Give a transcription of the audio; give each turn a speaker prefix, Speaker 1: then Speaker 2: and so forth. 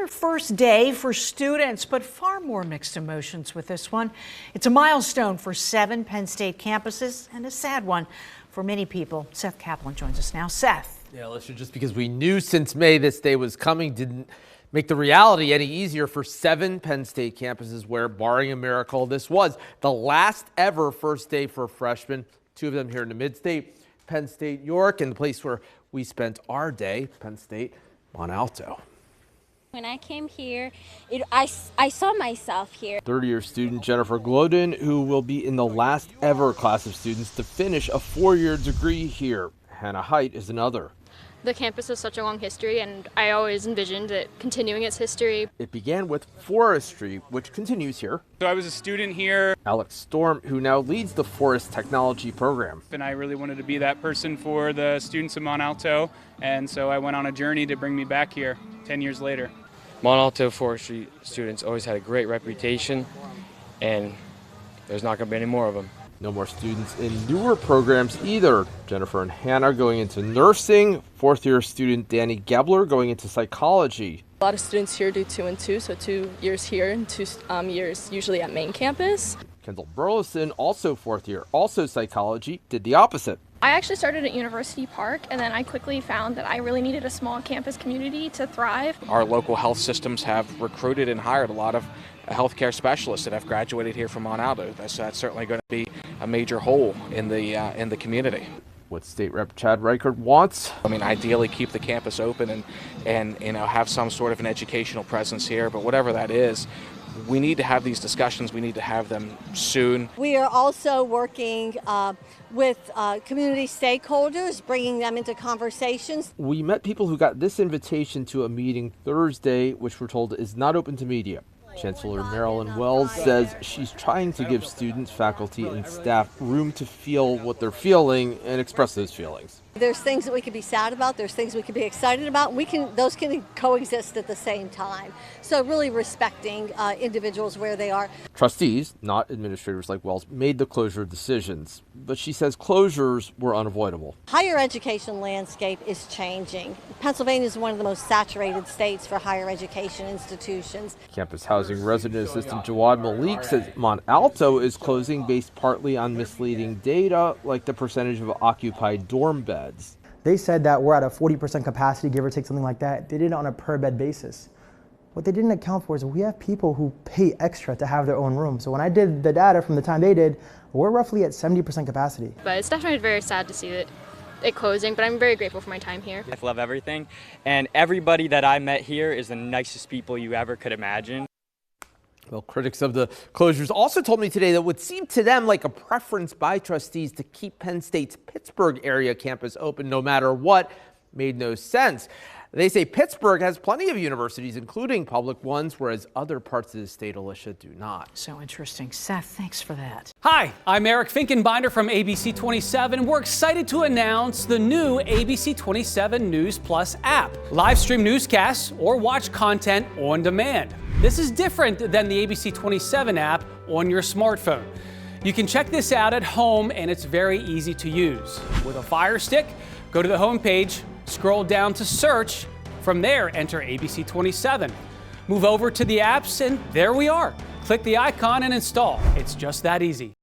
Speaker 1: Another first day for students, but far more mixed emotions with this one. It's a milestone for 7 Penn State campuses and a sad one for many people. Seth Kaplan joins us now. Seth.
Speaker 2: Yeah, Alicia, just because we knew since May this day was coming didn't make the reality any easier for 7 Penn State campuses where, barring a miracle, this was the last ever first day for freshmen. 2 of them here in the Mid-State, Penn State, York, and the place where we spent our day, Penn State, Mont Alto.
Speaker 3: When I came here, I saw myself here.
Speaker 2: Third-year student Jennifer Glodden, who will be in the last ever class of students to finish a 4-year degree here. Hannah Height is another.
Speaker 4: The campus has such a long history, and I always envisioned it continuing its history.
Speaker 2: It began with forestry, which continues here.
Speaker 5: So I was a student here.
Speaker 2: Alex Storm, who now leads the forest technology program.
Speaker 5: And I really wanted to be that person for the students of Mont Alto, and so I went on a journey to bring me back here 10 years later.
Speaker 6: Mont Alto forestry students always had a great reputation, and there's not going to be any more of them.
Speaker 2: No more students in newer programs either. Jennifer and Hannah going into nursing. 4th-year student Danny Gebler going into psychology.
Speaker 7: A lot of students here do 2 and 2, so 2 years here and 2 years usually at main campus.
Speaker 2: Kendall Burleson, also 4th year, also psychology, did the opposite.
Speaker 8: I actually started at University Park, and then I quickly found that I really needed a small campus community to thrive.
Speaker 9: Our local health systems have recruited and hired a lot of healthcare specialists that have graduated here from Mont Alto. That's certainly going to be a major hole in the community.
Speaker 2: What State Rep Chad Reichert wants?
Speaker 9: I mean, ideally keep the campus open and have some sort of an educational presence here, but whatever that is, we need to have these discussions. We need to have them soon.
Speaker 10: We are also working with community stakeholders, bringing them into conversations.
Speaker 2: We met people who got this invitation to a meeting Thursday, which we're told is not open to media. Chancellor Marilyn Wells says she's trying to give students, faculty, and staff room to feel what they're feeling and express those feelings.
Speaker 10: There's things that we can be sad about, there's things we can be excited about, those can coexist at the same time. So really respecting individuals where they are.
Speaker 2: Trustees, not administrators like Wells, made the closure decisions, but she says closures were unavoidable.
Speaker 10: Higher education landscape is changing. Pennsylvania is one of the most saturated states for higher education institutions.
Speaker 2: Campus housing resident assistant Jawad Malik says Mont Alto is closing based partly on misleading data, like the percentage of occupied dorm beds.
Speaker 11: They said that we're at a 40% capacity, give or take something like that. They did it on a per bed basis. What they didn't account for is we have people who pay extra to have their own room. So when I did the data from the time they did, we're roughly at 70% capacity.
Speaker 4: But it's definitely very sad to see it closing, but I'm very grateful for my time here.
Speaker 12: I love everything, and everybody that I met here is the nicest people you ever could imagine.
Speaker 2: Well, critics of the closures also told me today that what seemed to them like a preference by trustees to keep Penn State's Pittsburgh area campus open no matter what made no sense. They say Pittsburgh has plenty of universities, including public ones, whereas other parts of the state, Alicia, do not.
Speaker 1: So interesting. Seth, thanks for that.
Speaker 13: Hi, I'm Eric Finkenbinder from ABC 27. We're excited to announce the new ABC 27 News Plus app. Live stream newscasts or watch content on demand. This is different than the ABC 27 app on your smartphone. You can check this out at home, and it's very easy to use. With a Fire Stick, go to the homepage, scroll down to search. From there, enter ABC 27. Move over to the apps, and there we are. Click the icon and install. It's just that easy.